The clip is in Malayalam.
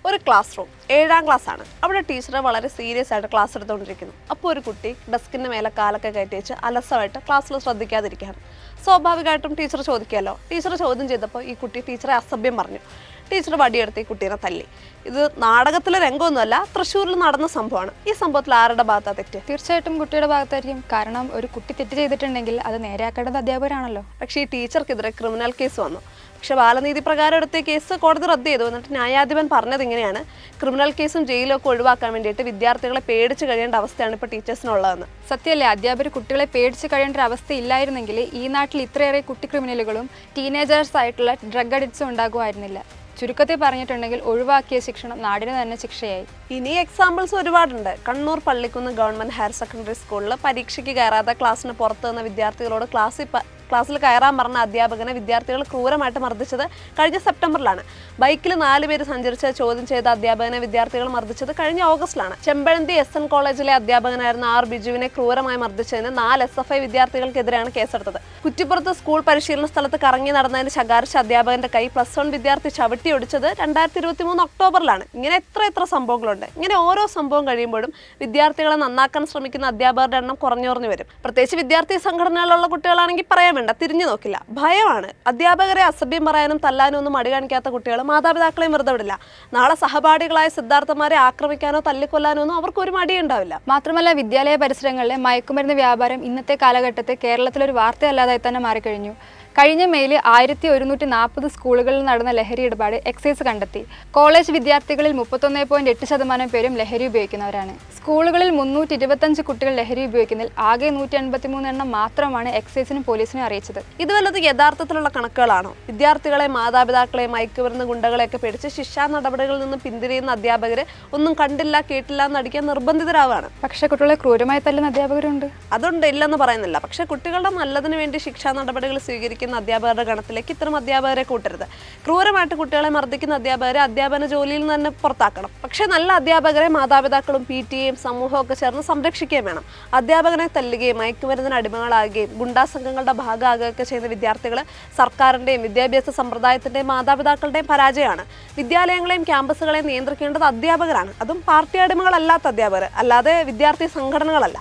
ഒരു ക്ലാസ് റൂം 7ാം ക്ലാസ് ആണ്. അവിടെ ടീച്ചർ വളരെ സീരിയസ് ആയിട്ട് ക്ലാസ് എടുത്തുകൊണ്ടിരിക്കുന്നു. അപ്പോൾ ഒരു കുട്ടി ഡെസ്കിൻ്റെ മേലെ കാലൊക്കെ കയറ്റി വെച്ച് അലസമായിട്ട് ക്ലാസ്സിൽ ശ്രദ്ധിക്കാതിരിക്കുകയാണ്. സ്വാഭാവികമായിട്ടും ടീച്ചർ ചോദിക്കാമല്ലോ. ടീച്ചർ ചോദ്യം ചെയ്തപ്പോൾ ഈ കുട്ടി ടീച്ചറെ അസഭ്യം പറഞ്ഞു. ടീച്ചർ വടിയെടുത്ത് ഈ കുട്ടീനെ തല്ലി. ഇത് നാടകത്തിലെ രംഗമൊന്നുമല്ല, തൃശ്ശൂരിൽ നടന്ന സംഭവമാണ്. ഈ സംഭവത്തിൽ ആരുടെ ഭാഗത്താണ് തെറ്റ്? തീർച്ചയായിട്ടും കുട്ടിയുടെ ഭാഗത്തായിരിക്കും. കാരണം ഒരു കുട്ടി തെറ്റ് ചെയ്തിട്ടുണ്ടെങ്കിൽ അത് നേരെയാക്കേണ്ടത് അധ്യാപകരാണല്ലോ. പക്ഷേ ഈ ടീച്ചർക്കെതിരെ ക്രിമിനൽ കേസ് വന്നു. പക്ഷെ ബാലനീതി പ്രകാരം എടുത്ത കേസ് കോടതി റദ്ദ് ചെയ്തു. എന്നിട്ട് ന്യായാധിപൻ പറഞ്ഞത് ഇങ്ങനെയാണ്: ക്രിമിനൽ കേസും ജയിലും ഒക്കെ ഒഴിവാക്കാൻ വേണ്ടിയിട്ട് വിദ്യാർത്ഥികളെ പേടിച്ച് കഴിയേണ്ട അവസ്ഥയാണ് ഇപ്പോൾ ടീച്ചേഴ്സിനുള്ളതെന്ന്. സത്യമല്ലേ? അധ്യാപകർ കുട്ടികളെ പേടിച്ച് കഴിയേണ്ട ഒരു അവസ്ഥ ഇല്ലായിരുന്നെങ്കിൽ ഈ നാട്ടിൽ ഇത്രയേറെ കുട്ടി ക്രിമിനലുകളും ടീനേജേഴ്സ് ആയിട്ടുള്ള ഡ്രഗ് അഡിക്ട്സും ഉണ്ടാകുമായിരുന്നില്ല. ചുരുക്കത്തിൽ പറഞ്ഞിട്ടുണ്ടെങ്കിൽ ഒഴിവാക്കിയ ശിക്ഷണം നാടിന് തന്നെ ശിക്ഷയായി. ഇനി എക്സാമ്പിൾസ് ഒരുപാടുണ്ട്. Kannur Pallikkunnu government higher secondary സ്കൂളിൽ പരീക്ഷയ്ക്ക് കയറാതെ ക്ലാസ്സിന് പുറത്തു നിന്ന വിദ്യാർത്ഥികളോട് ക്ലാസ്സിൽ കയറാൻ പറഞ്ഞ അധ്യാപകനെ വിദ്യാർത്ഥികൾ ക്രൂരമായിട്ട് മർദ്ദിച്ചത് കഴിഞ്ഞ സെപ്റ്റംബറിലാണ്. ബൈക്കിൽ 4 പേര് സഞ്ചരിച്ച് ചോദ്യം ചെയ്ത അധ്യാപകനെ വിദ്യാർത്ഥികൾ മർദ്ദിച്ചത് കഴിഞ്ഞ ഓഗസ്റ്റിലാണ്. ചെമ്പഴന്തി SN കോളേജിലെ അധ്യാപകനായിരുന്ന R ബിജുവിനെ ക്രൂരമായി മർദ്ദിച്ചതിന് 4 SFI വിദ്യാർത്ഥികൾക്കെതിരെയാണ് കേസെടുത്തത്. കുറ്റിപ്പുറത്ത് സ്കൂൾ പരിശീലന സ്ഥലത്ത് കറങ്ങി നടന്നതിന് ശകാരിച്ച അധ്യാപകന്റെ കൈ +1 വിദ്യാർത്ഥി ചവിട്ടി ഒടിച്ചത് 2023 ഒക്ടോബറിലാണ്. ഇങ്ങനെ എത്ര സംഭവങ്ങളുണ്ട്. ഇങ്ങനെ ഓരോ സംഭവം കഴിയുമ്പോഴും വിദ്യാർത്ഥികളെ നന്നാക്കാൻ ശ്രമിക്കുന്ന അധ്യാപകരുടെ എണ്ണം കുറഞ്ഞു വരും. പ്രത്യേകിച്ച് വിദ്യാർത്ഥി സംഘടനകളിലുള്ള കുട്ടികളാണെങ്കിൽ പറയാൻ വേണ്ട, തിരിഞ്ഞു നോക്കില്ല. ഭയമാണ്. അധ്യാപകരെ അസഭ്യം പറയാനും തല്ലാനും ഒന്നും മടി കാണിക്കാത്ത കുട്ടികൾ മാതാപിതാക്കളെയും വെറുതെ വിടില്ല. നാളെ സഹപാഠികളായ സിദ്ധാർത്ഥമാരെ ആക്രമിക്കാനോ തല്ലിക്കൊല്ലാനോ ഒന്നും അവർക്ക് ഒരു മടിയുണ്ടാവില്ല. മാത്രമല്ല, വിദ്യാലയ പരിസരങ്ങളിലെ മയക്കുമരുന്ന് വ്യാപാരം ഇന്നത്തെ കാലഘട്ടത്തിൽ കേരളത്തിലൊരു വാർത്തയല്ലാതായി തന്നെ മാറിക്കഴിഞ്ഞു. കഴിഞ്ഞ മെയിൽ 1140 സ്കൂളുകളിൽ നടന്ന ലഹരി ഇടപാട് എക്സൈസ് കണ്ടെത്തി. കോളേജ് വിദ്യാർത്ഥികളിൽ 31.8% പേരും ലഹരി ഉപയോഗിക്കുന്നവരാണ്. സ്കൂളുകളിൽ 325 കുട്ടികൾ ലഹരി ഉപയോഗിക്കുന്നതിൽ ആകെ 183 എണ്ണം മാത്രമാണ് എക്സൈസിനും പോലീസിനും അറിയിച്ചത്. ഇത് വല്ലത് യഥാർത്ഥത്തിലുള്ള കണക്കുകളാണോ? വിദ്യാർത്ഥികളെ, മാതാപിതാക്കളെ, മയക്കുമരുന്ന് ഗുണ്ടകളെയൊക്കെ പേടിച്ച് ശിക്ഷാ നടപടികളിൽ നിന്ന് പിന്തിരിയുന്ന അധ്യാപകരെ ഒന്നും കണ്ടില്ല കേട്ടില്ല എന്നടിക്കാൻ നിർബന്ധിതരാവുകയാണ്. പക്ഷേ കുട്ടികളെ ക്രൂരമായി തല്ലുന്ന അധ്യാപകരുണ്ട്. അതുണ്ട്, ഇല്ലെന്ന് പറയുന്നില്ല. പക്ഷെ കുട്ടികളുടെ നല്ലതിന് വേണ്ടി ശിക്ഷാ നടപടികൾ സ്വീകരിക്കുന്ന അധ്യാപകരുടെ ഗണത്തിലേക്ക് ഇത്തരം അധ്യാപകരെ കൂട്ടരുത്. ക്രൂരമായിട്ട് കുട്ടികളെ മർദ്ദിക്കുന്ന അധ്യാപകരെ അധ്യാപന ജോലിയിൽ നിന്ന് തന്നെ പുറത്താക്കണം. പക്ഷെ നല്ല അധ്യാപകരെ മാതാപിതാക്കളും PTA സമൂഹവും ഒക്കെ ചേർന്ന് സംരക്ഷിക്കുകയും വേണം. അധ്യാപകനെ തല്ലുകയും മയക്കുമരുന്നിന് അടിമകളാകുകയും ഗുണ്ടാ സംഘങ്ങളുടെ ഭാഗമാകുകയൊക്കെ ചെയ്യുന്ന വിദ്യാർത്ഥികൾ സർക്കാരിൻ്റെയും വിദ്യാഭ്യാസ സമ്പ്രദായത്തിൻ്റെയും മാതാപിതാക്കളുടെയും പരാജയമാണ്. വിദ്യാലയങ്ങളെയും ക്യാമ്പസുകളെയും നിയന്ത്രിക്കേണ്ടത് അധ്യാപകരാണ്. അതും പാർട്ടി അടിമകളല്ലാത്ത അധ്യാപകർ, അല്ലാതെ വിദ്യാർത്ഥി സംഘടനകളല്ല.